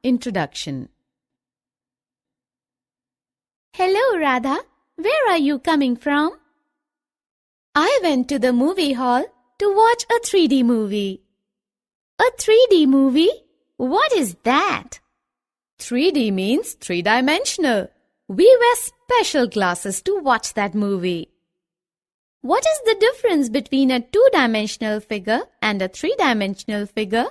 Introduction. Hello, Radha. Where are you coming from? I went to the movie hall to watch a 3D movie. A 3D movie? What is that? 3D means three-dimensional. We wear special glasses to watch that movie. What is the difference between a two-dimensional figure and a three-dimensional figure?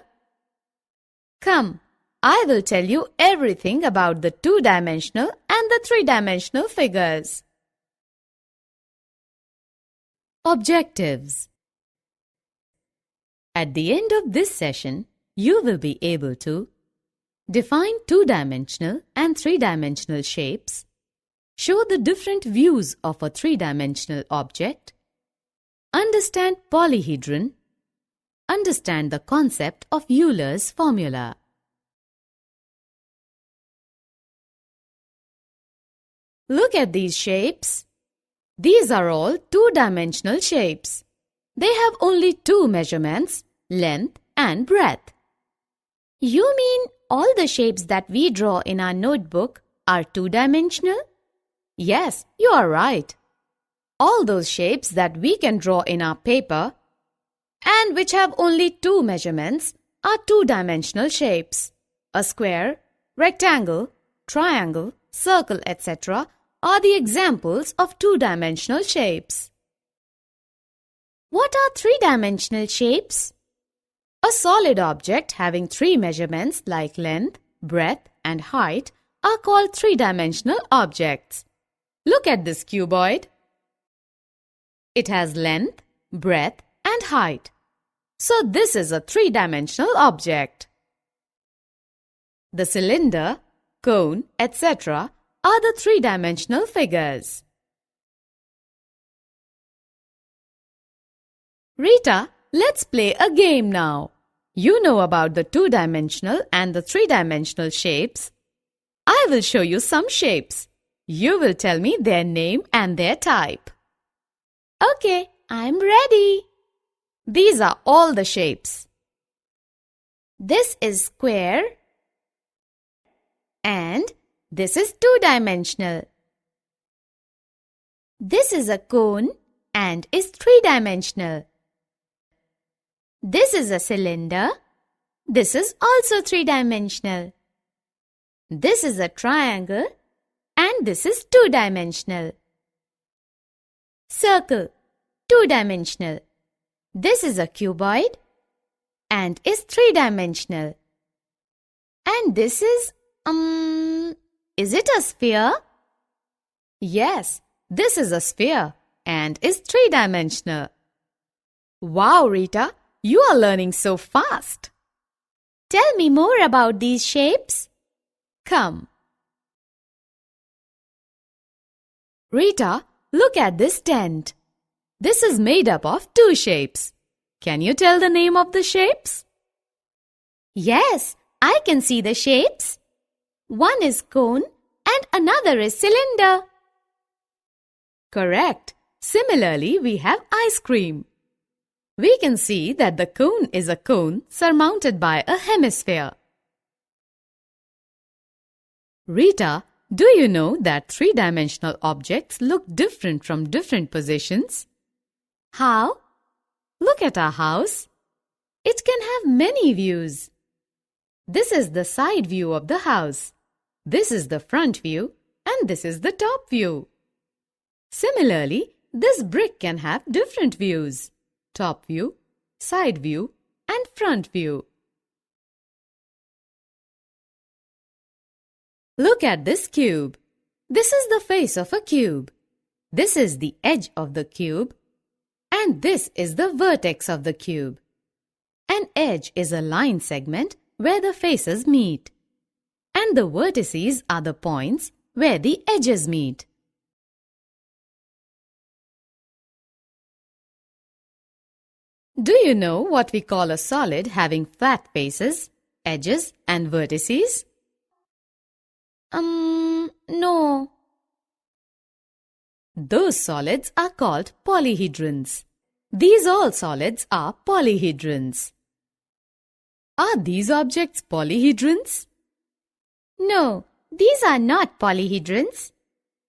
Come, I will tell you everything about the two-dimensional and the three-dimensional figures. Objectives. At the end of this session, you will be able to define two-dimensional and three-dimensional shapes, show the different views of a three-dimensional object, understand polyhedron, understand the concept of Euler's formula. Look at these shapes. These are all two-dimensional shapes. They have only two measurements, length and breadth. You mean all the shapes that we draw in our notebook are two-dimensional? Yes, you are right. All those shapes that we can draw in our paper and which have only two measurements are two-dimensional shapes. A square, rectangle, triangle, circle, etc. are the examples of two-dimensional shapes. What are three-dimensional shapes? A solid object having three measurements like length, breadth and height are called three-dimensional objects. Look at this cuboid. It has length, breadth and height. So this is a three-dimensional object. The cylinder, cone, etc. are the three-dimensional figures. Rita, let's play a game now. You know about the two-dimensional and the three-dimensional shapes. I will show you some shapes. You will tell me their name and their type. Okay, I'm ready. These are all the shapes. This is square and this is two-dimensional. This is a cone and is three-dimensional. This is a cylinder. This is also three-dimensional. This is a triangle and this is two-dimensional. Circle, two-dimensional. This is a cuboid and is three-dimensional. And this is it a sphere? Yes, this is a sphere and is three-dimensional. Wow, Rita, you are learning so fast. Tell me more about these shapes. Come. Rita, look at this tent. This is made up of two shapes. Can you tell the name of the shapes? Yes, I can see the shapes. One is cone and another is cylinder. Correct. Similarly, we have ice cream. We can see that the cone is a cone surmounted by a hemisphere. Rita, do you know that three-dimensional objects look different from different positions? How? Look at our house. It can have many views. This is the side view of the house. This is the front view and this is the top view. Similarly, this brick can have different views: top view, side view and front view. Look at this cube. This is the face of a cube. This is the edge of the cube and this is the vertex of the cube. An edge is a line segment where the faces meet, and the vertices are the points where the edges meet. Do you know what we call a solid having flat faces, edges and vertices? No. Those solids are called polyhedrons. These all solids are polyhedrons. Are these objects polyhedrons? No, these are not polyhedrons.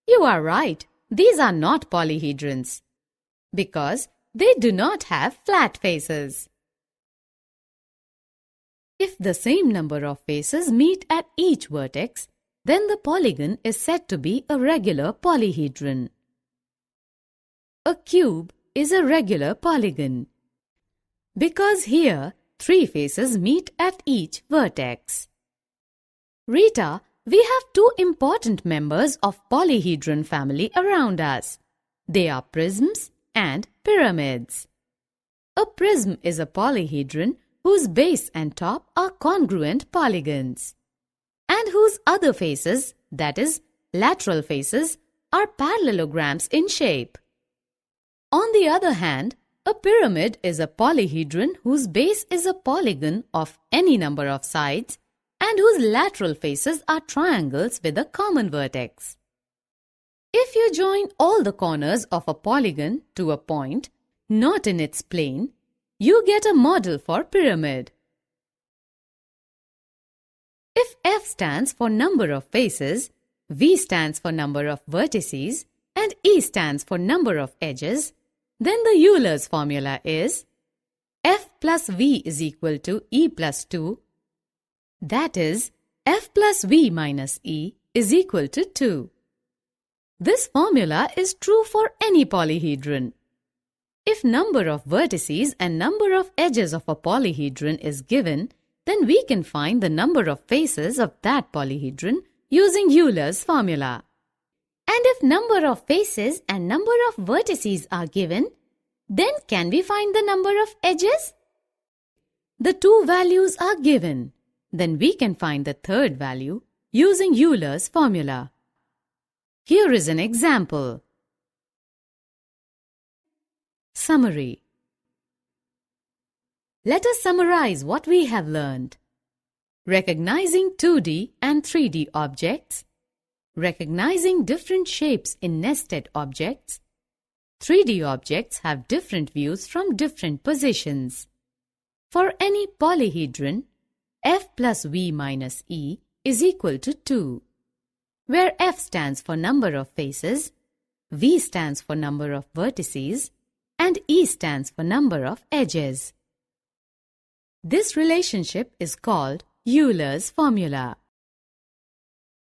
You are right, these are not polyhedrons because they do not have flat faces. If the same number of faces meet at each vertex, then the polygon is said to be a regular polyhedron. A cube is a regular polygon because here 3 faces meet at each vertex. Rita, we have 2 important members of polyhedron family around us. They are prisms and pyramids. A prism is a polyhedron whose base and top are congruent polygons and whose other faces, that is, lateral faces, are parallelograms in shape. On the other hand, a pyramid is a polyhedron whose base is a polygon of any number of sides and whose lateral faces are triangles with a common vertex. If you join all the corners of a polygon to a point not in its plane, you get a model for pyramid. If F stands for number of faces, V stands for number of vertices, and E stands for number of edges, then the Euler's formula is F plus V is equal to E plus 2. That is, F plus V minus E is equal to 2. This formula is true for any polyhedron. If number of vertices and number of edges of a polyhedron is given, then we can find the number of faces of that polyhedron using Euler's formula. And if number of faces and number of vertices are given, then can we find the number of edges? The 2 values are given. Then we can find the third value using Euler's formula. Here is an example. Summary. Let us summarize what we have learned. Recognizing 2D and 3D objects. Recognizing different shapes in nested objects. 3D objects have different views from different positions. For any polyhedron, F plus V minus E is equal to 2, where F stands for number of faces, V stands for number of vertices, and E stands for number of edges. This relationship is called Euler's formula.